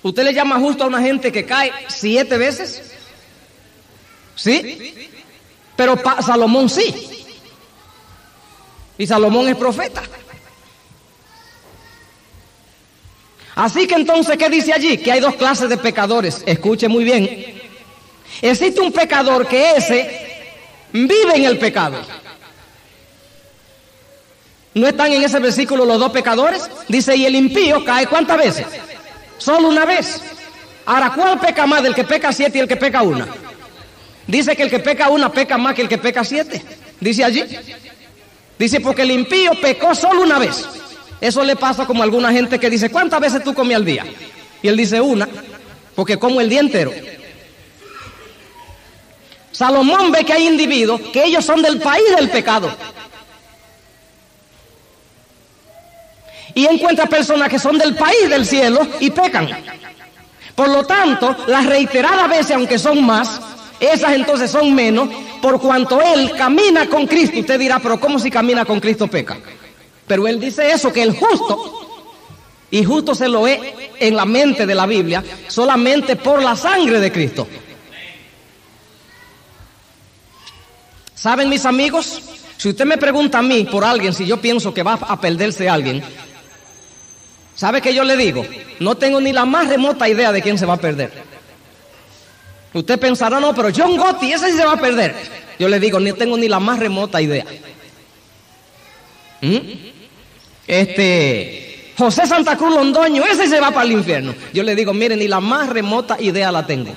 ¿Usted le llama justo a una gente que cae 7 veces? ¿Sí? Pero Salomón sí. Y Salomón es profeta. Así que entonces, ¿qué dice allí? Que hay 2 clases de pecadores. Escuche muy bien. Existe un pecador que ese vive en el pecado. ¿No están en ese versículo los 2 pecadores? Dice, y el impío cae ¿cuántas veces? Solo una vez. Ahora, ¿cuál peca más, del que peca 7 y el que peca 1? Dice que el que peca 1 peca más que el que peca 7. Dice allí. Dice, porque el impío pecó solo una vez. Eso le pasa como a alguna gente que dice, ¿cuántas veces tú comes al día? Y él dice 1, porque como el día entero. Salomón ve que hay individuos que ellos son del país del pecado. Y encuentra personas que son del país del cielo y pecan. Por lo tanto, las reiteradas veces, aunque son más, esas entonces son menos, por cuanto él camina con Cristo. Usted dirá, pero ¿cómo si camina con Cristo peca? Pero él dice eso, que el justo, y justo se lo ve en la mente de la Biblia, solamente por la sangre de Cristo. ¿Saben, mis amigos? Si usted me pregunta a mí por alguien, si yo pienso que va a perderse alguien, ¿sabe qué yo le digo? No tengo ni la más remota idea de quién se va a perder. Usted pensará, no, pero John Gotti, ese sí se va a perder. Yo le digo, no tengo ni la más remota idea. José Santa Cruz Londoño, ese se va para el infierno. Yo le digo, miren, ni la más remota idea la tengo.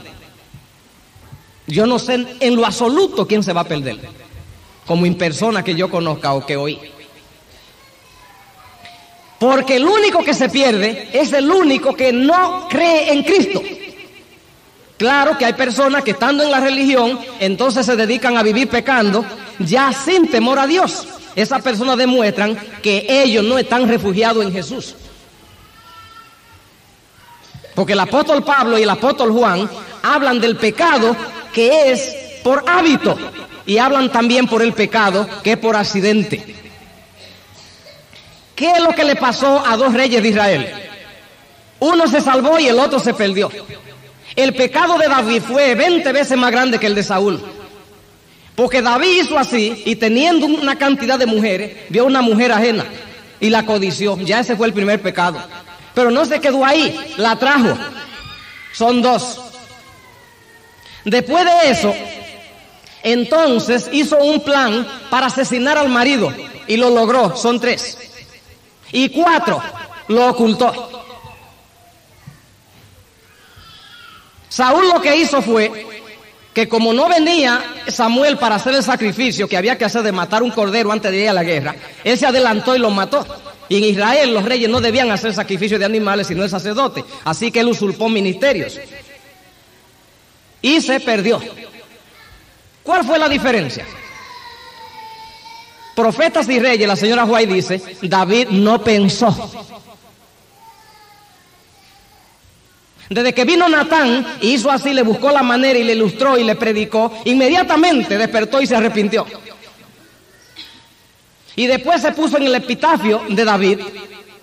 Yo no sé en lo absoluto quién se va a perder, como en persona que yo conozca o que oí. Porque el único que se pierde es el único que no cree en Cristo. Claro que hay personas que estando en la religión, entonces se dedican a vivir pecando, ya sin temor a Dios. Esas personas demuestran que ellos no están refugiados en Jesús. Porque el apóstol Pablo y el apóstol Juan hablan del pecado que es por hábito y hablan también por el pecado que es por accidente. ¿Qué es lo que le pasó a dos reyes de Israel? Uno se salvó y el otro se perdió. El pecado de David fue 20 veces más grande que el de Saúl. Porque David hizo así y teniendo una cantidad de mujeres, vio una mujer ajena y la codició. Ya ese fue el primer pecado. Pero no se quedó ahí, la trajo. Son dos. Después de eso, entonces hizo un plan para asesinar al marido y lo logró, son 3. Y 4, lo ocultó. Saúl lo que hizo fue que como no venía Samuel para hacer el sacrificio que había que hacer de matar un cordero antes de ir a la guerra, él se adelantó y lo mató. Y en Israel los reyes no debían hacer sacrificio de animales sino el sacerdote, así que él usurpó ministerios y se perdió. ¿Cuál fue la diferencia? Profetas y Reyes, la señora White dice, David no pensó. Desde que vino Natán y hizo así, le buscó la manera y le ilustró y le predicó, inmediatamente despertó y se arrepintió. Y después se puso en el epitafio de David,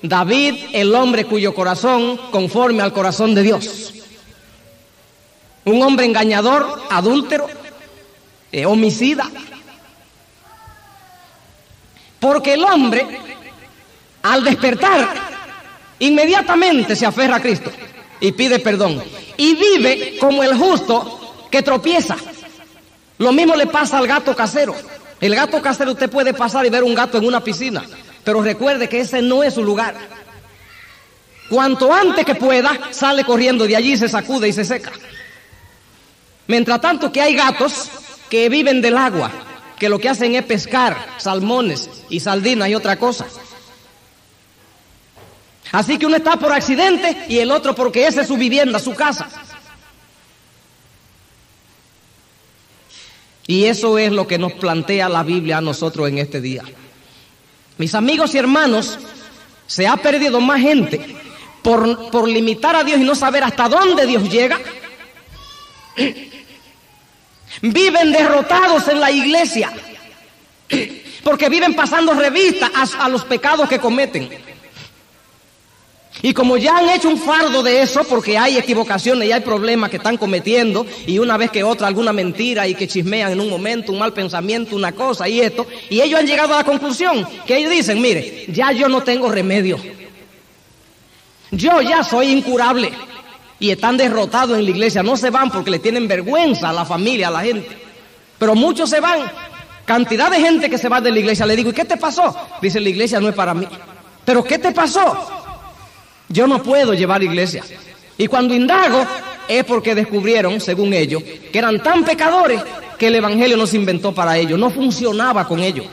David, el hombre cuyo corazón conforme al corazón de Dios. Un hombre engañador, adúltero, homicida. Porque el hombre, al despertar, inmediatamente se aferra a Cristo y pide perdón. Y vive como el justo que tropieza. Lo mismo le pasa al gato casero. El gato casero usted puede pasar y ver un gato en una piscina, pero recuerde que ese no es su lugar. Cuanto antes que pueda, sale corriendo de allí, se sacude y se seca. Mientras tanto que hay gatos que viven del agua, que lo que hacen es pescar salmones y sardinas y otra cosa. Así que uno está por accidente y el otro porque esa es su vivienda, su casa. Y eso es lo que nos plantea la Biblia a nosotros en este día. Mis amigos y hermanos, se ha perdido más gente por limitar a Dios y no saber hasta dónde Dios llega. Viven derrotados en la iglesia porque viven pasando revista a los pecados que cometen. Y como ya han hecho un fardo de eso, porque hay equivocaciones y hay problemas que están cometiendo, y una vez que otra alguna mentira y que chismean en un momento, un mal pensamiento, una cosa y esto, y ellos han llegado a la conclusión que ellos dicen, mire, ya yo no tengo remedio, yo ya soy incurable, y están derrotados en la iglesia. No se van porque le tienen vergüenza a la familia, a la gente, pero muchos se van, cantidad de gente que se va de la iglesia. Le digo, ¿y qué te pasó? Dice, la iglesia no es para mí. ¿Pero qué te pasó? Yo no puedo llevar iglesia. Y cuando indago es porque descubrieron, según ellos, que eran tan pecadores que el evangelio no se inventó para ellos, no funcionaba con ellos.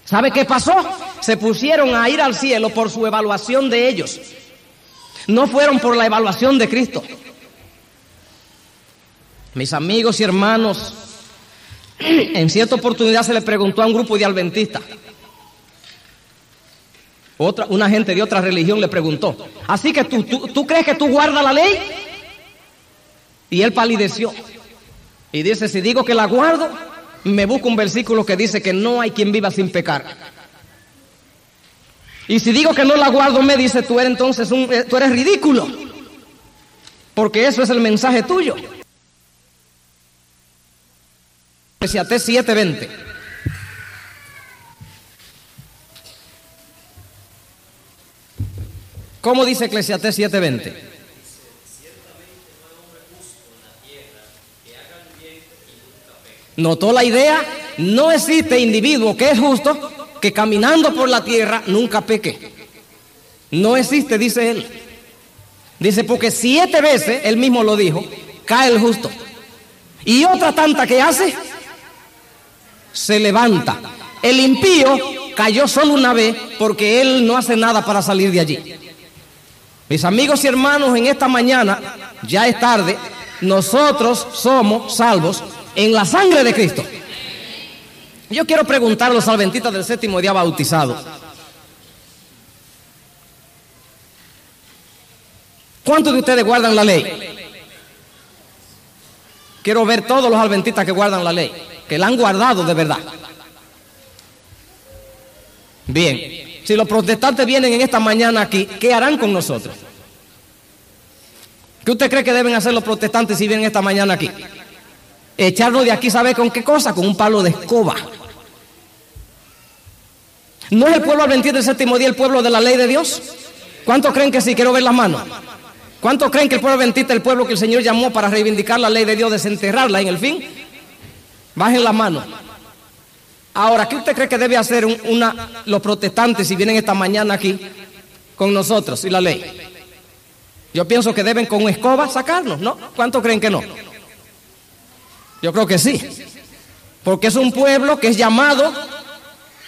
¿Sabe qué pasó? Se pusieron a ir al cielo por su evaluación de ellos. No fueron por la evaluación de Cristo. Mis amigos y hermanos, en cierta oportunidad se le preguntó a un grupo de adventistas. Una gente de otra religión le preguntó, ¿así que tú crees que tú guardas la ley? Y él palideció y dice, si digo que la guardo, me busco un versículo que dice que no hay quien viva sin pecar. Y si digo que no la guardo, me dice, tú eres entonces tú eres ridículo, porque eso es el mensaje tuyo. Eclesiastés 7:20. ¿Cómo dice Eclesiastés 7:20? ¿Notó la idea? No existe individuo que es justo que caminando por la tierra nunca peque. No existe, dice él. Dice, porque 7 veces, él mismo lo dijo, cae el justo. Y otra tanta que hace, se levanta. El impío cayó solo una vez porque él no hace nada para salir de allí. Mis amigos y hermanos, en esta mañana, ya es tarde, nosotros somos salvos en la sangre de Cristo. Yo quiero preguntar a los adventistas del séptimo día bautizados, ¿cuántos de ustedes guardan la ley? Quiero ver todos los adventistas que guardan la ley, que la han guardado de verdad. Bien, si los protestantes vienen en esta mañana aquí, ¿qué harán con nosotros? ¿Qué usted cree que deben hacer los protestantes si vienen esta mañana aquí? Echarnos de aquí, ¿sabe con qué cosa? Con un palo de escoba. ¿No es el pueblo adventista del séptimo día el pueblo de la ley de Dios? ¿Cuántos creen que sí? Quiero ver las manos. ¿Cuántos creen que el pueblo adventista es el pueblo que el Señor llamó para reivindicar la ley de Dios, desenterrarla en el fin? Bajen las manos. Ahora, ¿qué usted cree que debe hacer los protestantes si vienen esta mañana aquí con nosotros y la ley? Yo pienso que deben con escoba sacarnos, ¿no? ¿Cuántos creen que no? Yo creo que sí. Porque es un pueblo que es llamado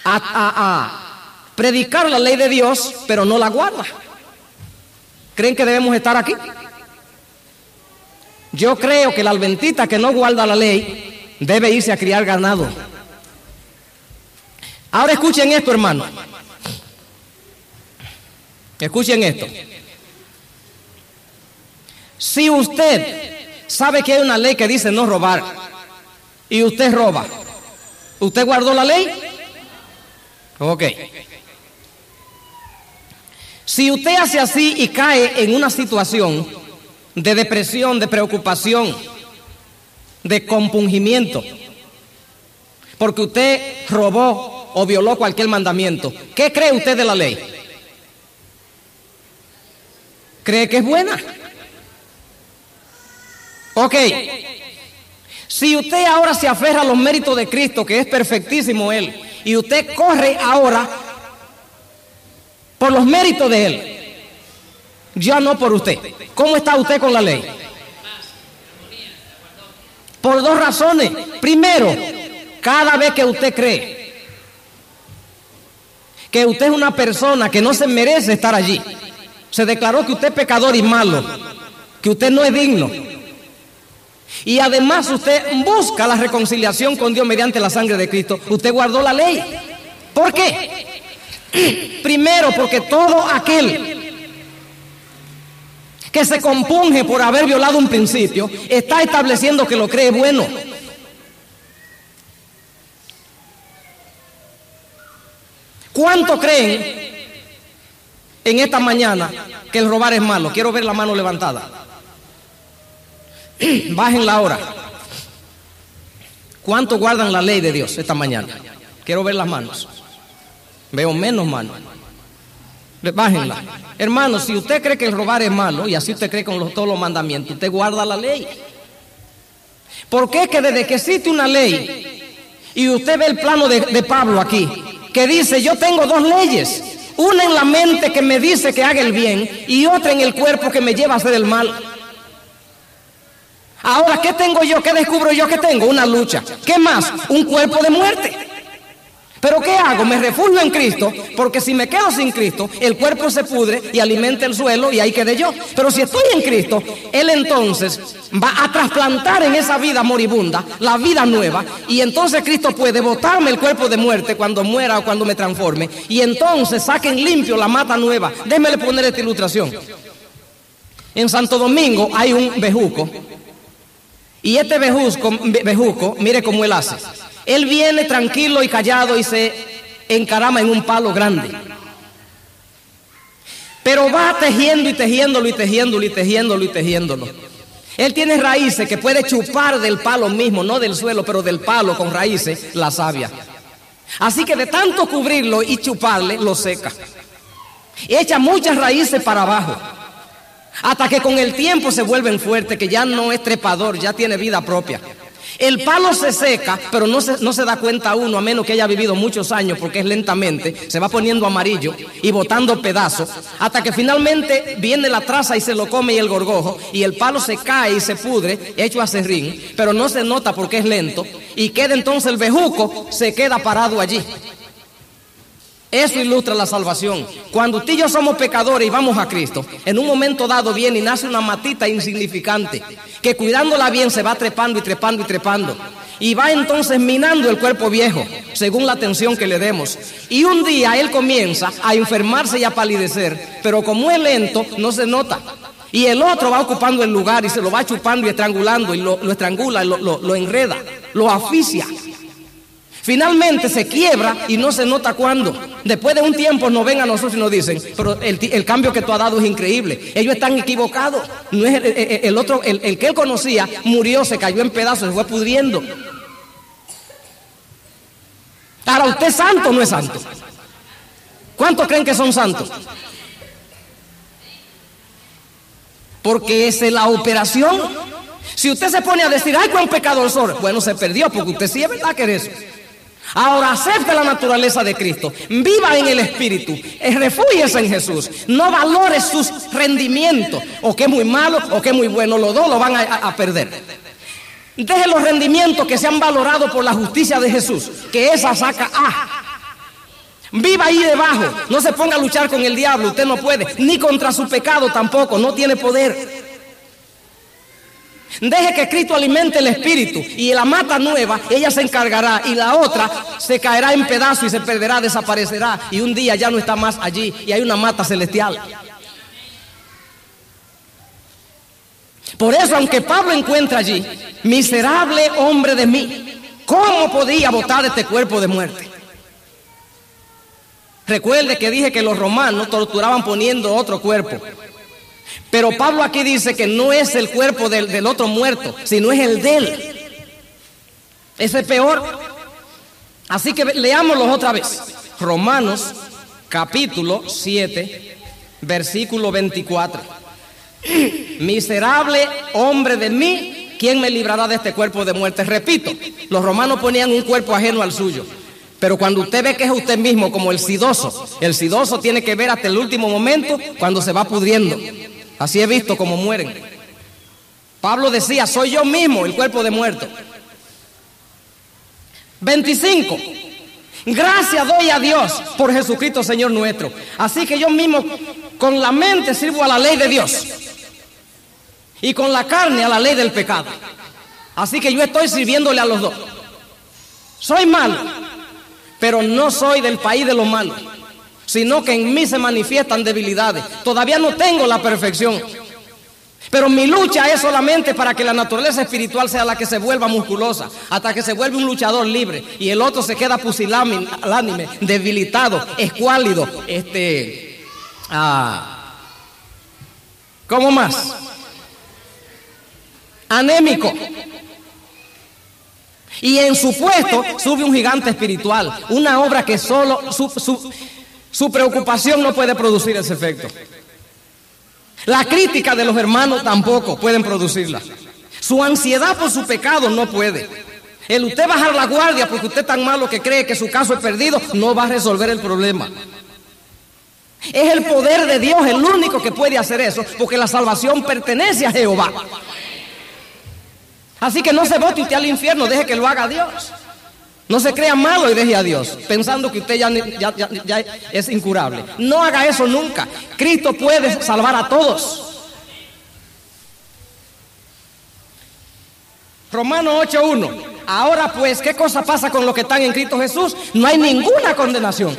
a predicar la ley de Dios, pero no la guarda. ¿Creen que debemos estar aquí? Yo creo que el adventista que no guarda la ley debe irse a criar ganado. Ahora escuchen esto, hermano. Escuchen esto. Si usted sabe que hay una ley que dice no robar y usted roba, ¿usted guardó la ley? Ok. Si usted hace así y cae en una situación de depresión, de preocupación, de compungimiento, porque usted robó o violó cualquier mandamiento, ¿qué cree usted de la ley? ¿Cree que es buena? Ok. Si usted ahora se aferra a los méritos de Cristo, que es perfectísimo Él, y usted corre ahora por los méritos de Él, ya no por usted. ¿Cómo está usted con la ley? Por 2 razones. Primero, cada vez que usted cree que usted es una persona que no se merece estar allí, se declaró que usted es pecador y malo, que usted no es digno, y además usted busca la reconciliación con Dios mediante la sangre de Cristo, usted guardó la ley. ¿Por qué? Primero, porque todo aquel que se compunge por haber violado un principio está estableciendo que lo cree bueno. ¿Cuántos creen en esta mañana que el robar es malo? Quiero ver la mano levantada. Bájenla ahora. ¿Cuántos guardan la ley de Dios esta mañana? Quiero ver las manos. Veo menos manos. Bájenla. Hermano, si usted cree que el robar es malo, y así usted cree con todos los mandamientos, usted guarda la ley. Porque es que desde que existe una ley, y usted ve el plano de Pablo aquí, que dice, yo tengo 2 leyes, una en la mente que me dice que haga el bien, y otra en el cuerpo que me lleva a hacer el mal. Ahora, ¿qué tengo yo? ¿Qué descubro yo que tengo? Una lucha. ¿Qué más? Un cuerpo de muerte. ¿Pero qué hago? Me refugio en Cristo, porque si me quedo sin Cristo, el cuerpo se pudre y alimenta el suelo y ahí quedé yo. Pero si estoy en Cristo, Él entonces va a trasplantar en esa vida moribunda la vida nueva, y entonces Cristo puede botarme el cuerpo de muerte cuando muera o cuando me transforme, y entonces saquen limpio la mata nueva. Déjeme poner esta ilustración. En Santo Domingo hay un bejuco, y este bejuco, mire cómo él hace. Él viene tranquilo y callado y se encarama en un palo grande. Pero va tejiendo y tejiéndolo y tejiéndolo y tejiéndolo y tejiéndolo. Él tiene raíces que puede chupar del palo mismo, no del suelo, pero del palo con raíces, la savia. Así que de tanto cubrirlo y chuparle, lo seca. Echa muchas raíces para abajo, hasta que con el tiempo se vuelven fuertes, que ya no es trepador, ya tiene vida propia. El palo se seca, pero no se da cuenta uno, a menos que haya vivido muchos años, porque es lentamente, se va poniendo amarillo y botando pedazos, hasta que finalmente viene la traza y se lo come y el gorgojo, y el palo se cae y se pudre, hecho aserrín, pero no se nota porque es lento, y queda entonces el bejuco, se queda parado allí. Eso ilustra la salvación. Cuando usted y yo somos pecadores y vamos a Cristo, en un momento dado viene y nace una matita insignificante, que cuidándola bien se va trepando y trepando y trepando, y va entonces minando el cuerpo viejo, según la atención que le demos. Y un día él comienza a enfermarse y a palidecer, pero como es lento, no se nota. Y el otro va ocupando el lugar y se lo va chupando y estrangulando, y lo estrangula, lo enreda, lo asfixia. Finalmente se quiebra y no se nota cuándo. Después de un tiempo nos ven a nosotros y nos dicen, pero el cambio que tú has dado es increíble. Ellos están equivocados. No es el otro, el que él conocía, murió, se cayó en pedazos, se fue pudriendo. Ahora, ¿usted es santo o no es santo? ¿Cuántos creen que son santos? Porque esa es la operación. Si usted se pone a decir, ay, cuán pecador soy, bueno, se perdió, porque usted sí es verdad que eres eso. Ahora acepte la naturaleza de Cristo, viva en el Espíritu, refúgiese en Jesús, no valore sus rendimientos, o que es muy malo o que es muy bueno, los dos lo van a perder. Deje los rendimientos que se han valorado por la justicia de Jesús, que esa saca A. Viva ahí debajo, no se ponga a luchar con el diablo, usted no puede, ni contra su pecado tampoco, no tiene poder. Deje que Cristo alimente el espíritu, y la mata nueva, ella se encargará, y la otra se caerá en pedazos y se perderá, desaparecerá, y un día ya no está más allí, y hay una mata celestial. Por eso, aunque Pablo encuentra allí, miserable hombre de mí, ¿cómo podía botar este cuerpo de muerte? Recuerde que dije que los romanos torturaban poniendo otro cuerpo. Pero Pablo aquí dice que no es el cuerpo del otro muerto, sino es el de él. Ese es peor. Así que leámoslo otra vez. Romanos capítulo 7, versículo 24. Miserable hombre de mí, ¿quién me librará de este cuerpo de muerte? Repito, los romanos ponían un cuerpo ajeno al suyo. Pero cuando usted ve que es usted mismo, como el sidoso tiene que ver hasta el último momento cuando se va pudriendo. Así he visto cómo mueren. Pablo decía, soy yo mismo el cuerpo de muerto. 25. Gracias doy a Dios por Jesucristo Señor nuestro. Así que yo mismo con la mente sirvo a la ley de Dios, y con la carne a la ley del pecado. Así que yo estoy sirviéndole a los dos. Soy malo, pero no soy del país de los malos, sino que en mí se manifiestan debilidades. Todavía no tengo la perfección, pero mi lucha es solamente para que la naturaleza espiritual sea la que se vuelva musculosa, hasta que se vuelve un luchador libre, y el otro se queda pusilánime, debilitado, escuálido, ¿cómo más? Anémico. Y en su puesto sube un gigante espiritual, una obra que solo su preocupación no puede producir ese efecto. La crítica de los hermanos tampoco pueden producirla. Su ansiedad por su pecado no puede. El usted bajar la guardia porque usted es tan malo que cree que su caso es perdido, no va a resolver el problema. Es el poder de Dios el único que puede hacer eso, porque la salvación pertenece a Jehová. Así que no se bote usted al infierno, deje que lo haga Dios. No se crea malo y deje a Dios, pensando que usted ya es incurable. No haga eso nunca. Cristo puede salvar a todos. Romanos 8:1. Ahora pues, ¿qué cosa pasa con los que están en Cristo Jesús? No hay ninguna condenación.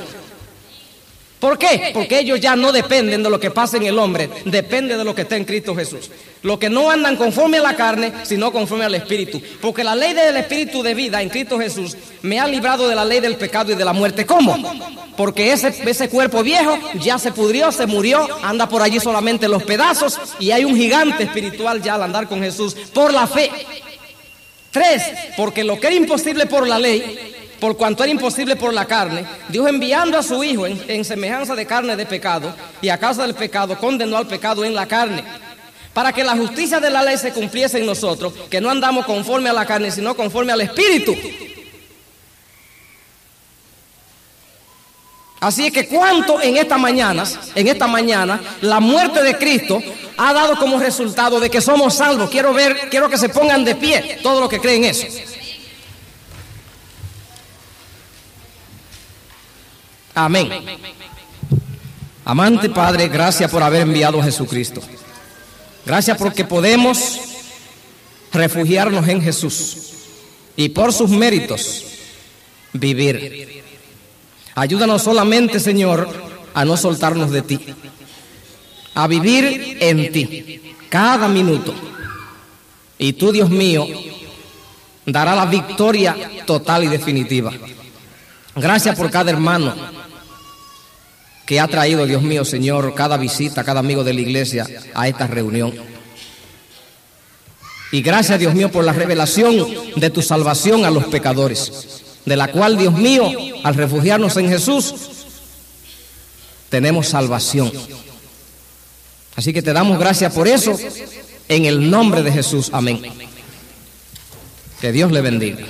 ¿Por qué? Porque ellos ya no dependen de lo que pasa en el hombre, depende de lo que está en Cristo Jesús. Los que no andan conforme a la carne, sino conforme al Espíritu. Porque la ley del Espíritu de vida en Cristo Jesús me ha librado de la ley del pecado y de la muerte. ¿Cómo? Porque ese cuerpo viejo ya se pudrió, se murió, anda por allí solamente los pedazos, y hay un gigante espiritual ya al andar con Jesús por la fe. 3, porque lo que era imposible por la ley, por cuanto era imposible por la carne, Dios enviando a su Hijo en semejanza de carne de pecado, y a causa del pecado condenó al pecado en la carne, para que la justicia de la ley se cumpliese en nosotros, que no andamos conforme a la carne, sino conforme al Espíritu. Así es que cuánto en esta mañana, la muerte de Cristo ha dado como resultado de que somos salvos. Quiero que se pongan de pie todos los que creen eso. Amén. Amante Padre, gracias por haber enviado a Jesucristo. Gracias porque podemos refugiarnos en Jesús y por sus méritos vivir. Ayúdanos solamente, Señor, a no soltarnos de ti, a vivir en ti cada minuto. Y tú, Dios mío, dará la victoria total y definitiva. Gracias por cada hermano que ha traído, Dios mío, Señor, cada visita, cada amigo de la iglesia a esta reunión. Y gracias, Dios mío, por la revelación de tu salvación a los pecadores, de la cual, Dios mío, al refugiarnos en Jesús, tenemos salvación. Así que te damos gracias por eso, en el nombre de Jesús. Amén. Que Dios le bendiga.